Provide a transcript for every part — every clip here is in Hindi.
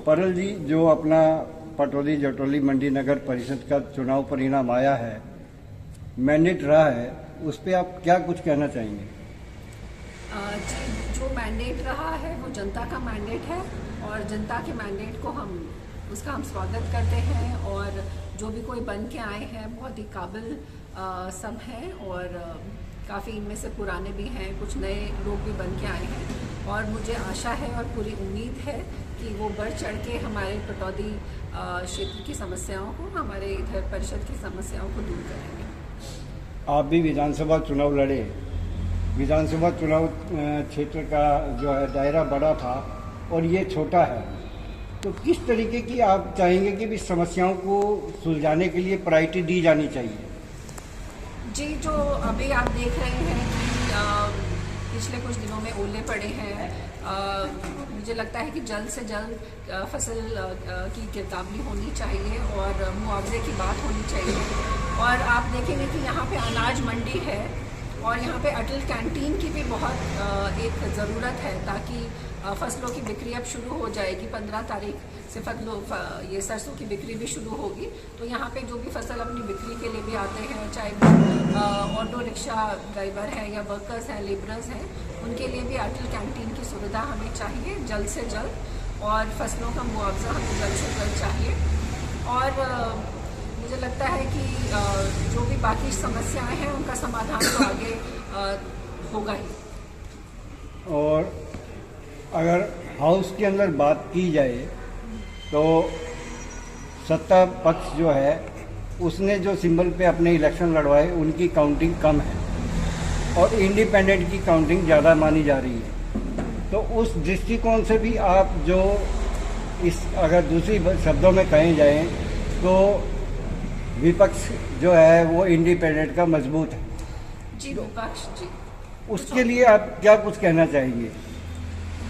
परल जी, जो अपना पटौदी जटौली मंडी नगर परिषद का चुनाव परिणाम आया है, मैंडेट रहा है, उस पर आप क्या कुछ कहना चाहेंगे? जी, जो मैंडेट रहा है वो जनता का मैंडेट है और जनता के मैंडेट को उसका हम स्वागत करते हैं। और जो भी कोई बन के आए हैं बहुत ही काबिल सब हैं और काफ़ी इनमें से पुराने भी हैं, कुछ नए लोग भी बन के आए हैं। और मुझे आशा है और पूरी उम्मीद है कि वो बढ़ चढ़ के हमारे पटौदी क्षेत्र की समस्याओं को, हमारे इधर परिषद की समस्याओं को दूर करेंगे। आप भी विधानसभा चुनाव लड़े। विधानसभा चुनाव क्षेत्र का जो है दायरा बड़ा था और ये छोटा है, तो किस तरीके की आप चाहेंगे कि भी समस्याओं को सुलझाने के लिए प्रायोरिटी दी जानी चाहिए? जी, जो अभी आप देख रहे हैं कि पिछले कुछ दिनों में ओले पड़े हैं, मुझे लगता है कि जल्द से जल्द फसल की गिरदावरी होनी चाहिए और मुआवजे की बात होनी चाहिए। और आप देखेंगे कि यहाँ पे अनाज मंडी है और यहाँ पे अटल कैंटीन की भी बहुत एक ज़रूरत है, ताकि फसलों की बिक्री अब शुरू हो जाएगी। 15 तारीख से ये सरसों की बिक्री भी शुरू होगी। तो यहाँ पे जो भी फसल अपनी बिक्री के लिए भी आते हैं, चाहे वो ऑटो रिक्शा ड्राइवर हैं या वर्कर्स हैं, लेबरर्स हैं, उनके लिए भी अटल कैंटीन की सुविधा हमें चाहिए जल्द से जल्द, और फसलों का मुआवजा हमें जल्द से जल्द चाहिए। और मुझे लगता है कि जो भी बाकी समस्याएं हैं उनका समाधान तो आगे होगा ही। और अगर हाउस के अंदर बात की जाए तो सत्ता पक्ष जो है उसने जो सिंबल पे अपने इलेक्शन लड़वाए उनकी काउंटिंग कम है और इंडिपेंडेंट की काउंटिंग ज़्यादा मानी जा रही है। तो उस दृष्टिकोण से भी आप जो अगर दूसरी शब्दों में कहे जाएं तो विपक्ष जो है वो इंडिपेंडेंट का मजबूत है। जी, विपक्ष जी, उसके लिए आप क्या कुछ कहना चाहेंगे?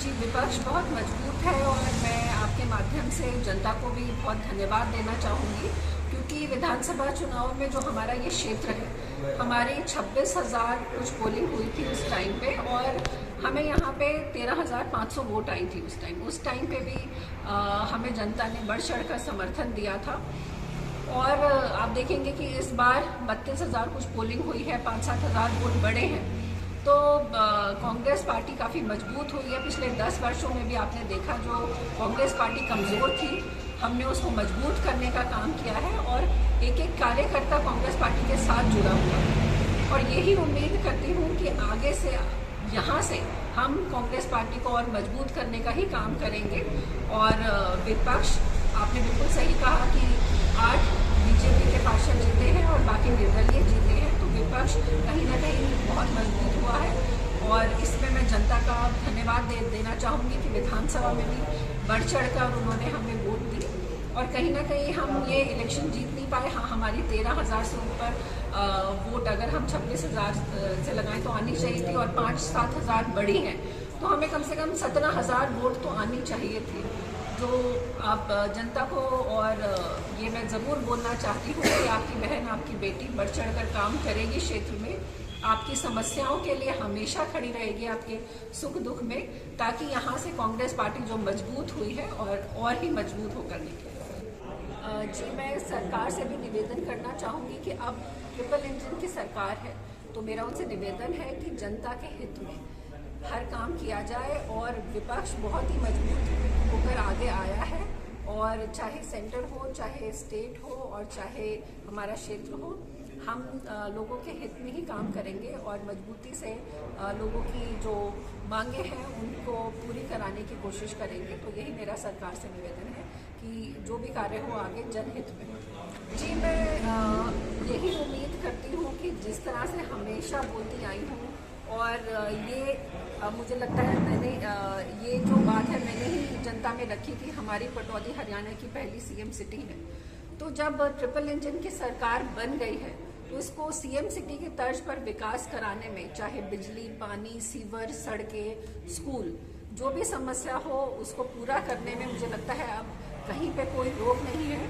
जी, विपक्ष बहुत मजबूत है और मैं आपके माध्यम से जनता को भी बहुत धन्यवाद देना चाहूँगी, क्योंकि विधानसभा चुनाव में जो हमारा ये क्षेत्र है, हमारी 26,000 कुछ पोलिंग हुई थी उस टाइम पे और हमें यहाँ पे 13,500 वोट आई थी उस टाइम पे भी हमें जनता ने बढ़ चढ़ कर समर्थन दिया था। और आप देखेंगे कि इस बार 32,000 कुछ पोलिंग हुई है, 5-7 हज़ार वोट बढ़े हैं। तो कांग्रेस पार्टी काफ़ी मजबूत हुई है। पिछले 10 वर्षों में भी आपने देखा जो कांग्रेस पार्टी कमज़ोर थी, हमने उसको मजबूत करने का काम किया है और एक एक कार्यकर्ता कांग्रेस पार्टी के साथ जुड़ा हुआ है। और यही उम्मीद करती हूँ कि आगे से यहाँ से हम कांग्रेस पार्टी को और मजबूत करने का ही काम करेंगे। और विपक्ष, आपने बिल्कुल सही कहा कि 8 बीजेपी के पार्षद जीते हैं और बाकी निर्दलीय जीते हैं, तो विपक्ष कहीं ना कहीं बहुत मजबूत हुआ है। और इसमें मैं जनता का धन्यवाद देना चाहूँगी कि विधानसभा में भी बढ़ चढ़कर उन्होंने हमें वोट दी और कहीं ना कहीं हम ये इलेक्शन जीत नहीं पाए। हाँ, हमारी 13,000 से ऊपर वोट अगर हम 26,000 से लगाएं तो आनी चाहिए थी और 5-7 हज़ार बढ़ी हैं, तो हमें कम से कम 17,000 वोट तो आनी चाहिए थी। जो आप जनता को, और ये मैं ज़रूर बोलना चाहती हूँ कि आपकी बहन, आपकी बेटी बढ़ चढ़ कर काम करेगी क्षेत्र में, आपकी समस्याओं के लिए हमेशा खड़ी रहेगी, आपके सुख दुख में, ताकि यहाँ से कांग्रेस पार्टी जो मजबूत हुई है और ही मजबूत होकर निकले। जी, मैं सरकार से भी निवेदन करना चाहूँगी कि अब ट्रिपल इंजन की सरकार है, तो मेरा उनसे निवेदन है कि जनता के हित में हर काम किया जाए। और विपक्ष बहुत ही मजबूत होकर आगे आया है और चाहे सेंटर हो, चाहे स्टेट हो और चाहे हमारा क्षेत्र हो, हम लोगों के हित में ही काम करेंगे और मजबूती से लोगों की जो मांगे हैं उनको पूरी कराने की कोशिश करेंगे। तो यही मेरा सरकार से निवेदन है कि जो भी कार्य हो आगे जनहित में हो। जी, मैं यही उम्मीद करती हूँ कि जिस तरह से हमेशा बोलती आई हूँ, और ये मुझे लगता है मैंने ये जो बात है मैंने ही जनता में रखी कि हमारी पटौदी हरियाणा की पहली सीएम सिटी है। तो जब ट्रिपल इंजन की सरकार बन गई है तो इसको सीएम सिटी के तर्ज पर विकास कराने में, चाहे बिजली, पानी, सीवर, सड़कें, स्कूल, जो भी समस्या हो उसको पूरा करने में मुझे लगता है अब कहीं पे कोई रोक नहीं है।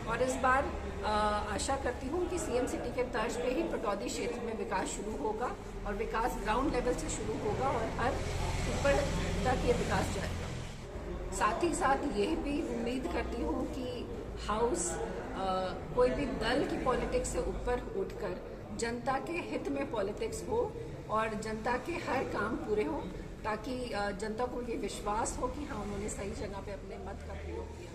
और इस बार आशा करती हूँ कि सीएम सिटी के तर्ज पे ही पटौदी क्षेत्र में विकास शुरू होगा और विकास ग्राउंड लेवल से शुरू होगा और हर ऊपर तक ये विकास जाएगा। साथ ही साथ यह भी उम्मीद करती हूँ कि हाउस कोई भी दल की पॉलिटिक्स से ऊपर उठकर जनता के हित में पॉलिटिक्स हो और जनता के हर काम पूरे हो, ताकि जनता को ये विश्वास हो कि हाँ, उन्होंने सही जगह पे अपने मत का प्रयोग किया।